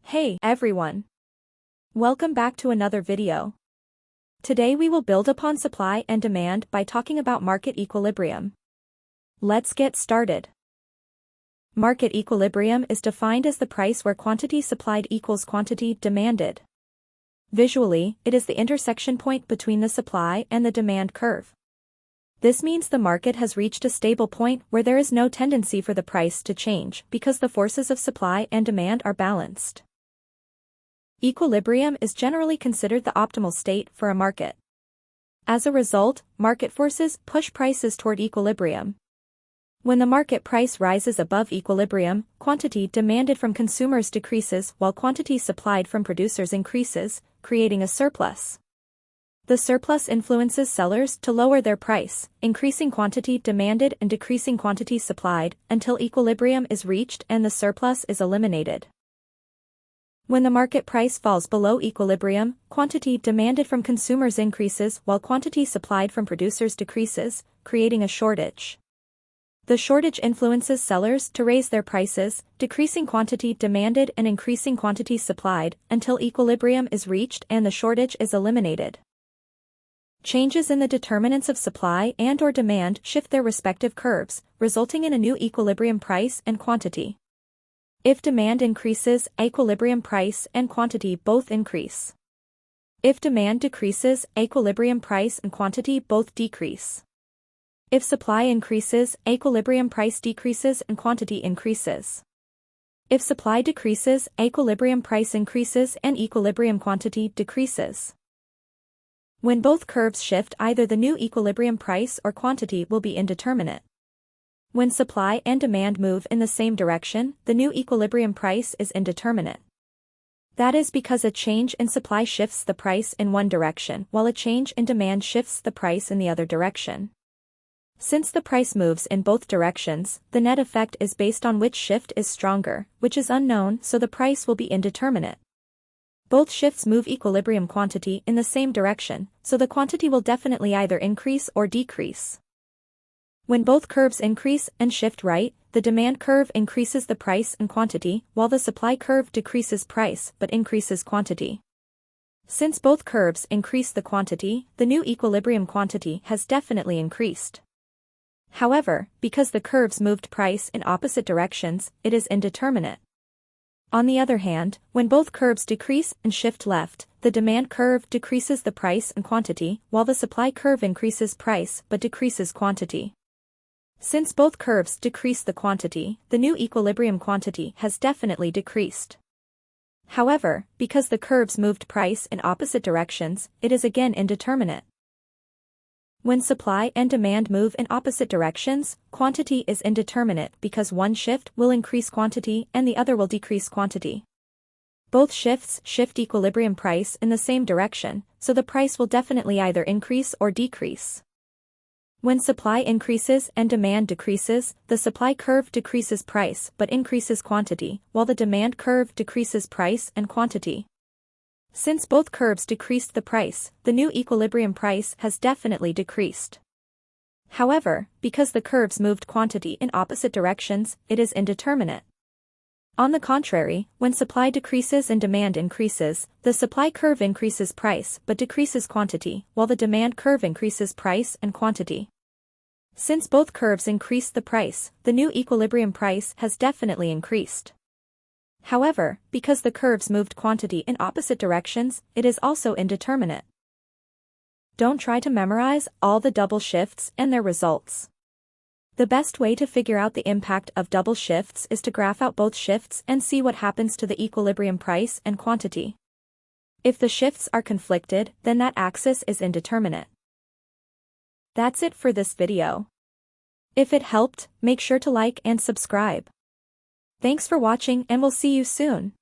Hey everyone! Welcome back to another video. Today we will build upon supply and demand by talking about market equilibrium. Let's get started. Market equilibrium is defined as the price where quantity supplied equals quantity demanded. Visually, it is the intersection point between the supply and the demand curve. This means the market has reached a stable point where there is no tendency for the price to change because the forces of supply and demand are balanced. Equilibrium is generally considered the optimal state for a market. As a result, market forces push prices toward equilibrium. When the market price rises above equilibrium, quantity demanded from consumers decreases while quantity supplied from producers increases, creating a surplus. The surplus influences sellers to lower their price, increasing quantity demanded and decreasing quantity supplied, until equilibrium is reached and the surplus is eliminated. When the market price falls below equilibrium, quantity demanded from consumers increases while quantity supplied from producers decreases, creating a shortage. The shortage influences sellers to raise their prices, decreasing quantity demanded and increasing quantity supplied, until equilibrium is reached and the shortage is eliminated. Changes in the determinants of supply and/or demand shift their respective curves, resulting in a new equilibrium price and quantity. If demand increases, equilibrium price and quantity both increase. If demand decreases, equilibrium price and quantity both decrease. If supply increases, equilibrium price decreases and quantity increases. If supply decreases, equilibrium price increases and equilibrium quantity decreases. When both curves shift, either the new equilibrium price or quantity will be indeterminate. When supply and demand move in the same direction, the new equilibrium price is indeterminate. That is because a change in supply shifts the price in one direction while a change in demand shifts the price in the other direction. Since the price moves in both directions, the net effect is based on which shift is stronger, which is unknown, so the price will be indeterminate. Both shifts move equilibrium quantity in the same direction, so the quantity will definitely either increase or decrease. When both curves increase and shift right, the demand curve increases the price and quantity, while the supply curve decreases price but increases quantity. Since both curves increase the quantity, the new equilibrium quantity has definitely increased. However, because the curves moved price in opposite directions, it is indeterminate. On the other hand, when both curves decrease and shift left, the demand curve decreases the price and quantity, while the supply curve increases price but decreases quantity. Since both curves decrease the quantity, the new equilibrium quantity has definitely decreased. However, because the curves moved price in opposite directions, it is again indeterminate. When supply and demand move in opposite directions, quantity is indeterminate because one shift will increase quantity and the other will decrease quantity. Both shifts shift equilibrium price in the same direction, so the price will definitely either increase or decrease. When supply increases and demand decreases, the supply curve decreases price but increases quantity, while the demand curve decreases price and quantity. Since both curves decreased the price, the new equilibrium price has definitely decreased. However, because the curves moved quantity in opposite directions, it is indeterminate. On the contrary, when supply decreases and demand increases, the supply curve increases price but decreases quantity, while the demand curve increases price and quantity. Since both curves increased the price, the new equilibrium price has definitely increased. However, because the curves moved quantity in opposite directions, it is also indeterminate. Don't try to memorize all the double shifts and their results. The best way to figure out the impact of double shifts is to graph out both shifts and see what happens to the equilibrium price and quantity. If the shifts are conflicted, then that axis is indeterminate. That's it for this video. If it helped, make sure to like and subscribe. Thanks for watching and we'll see you soon.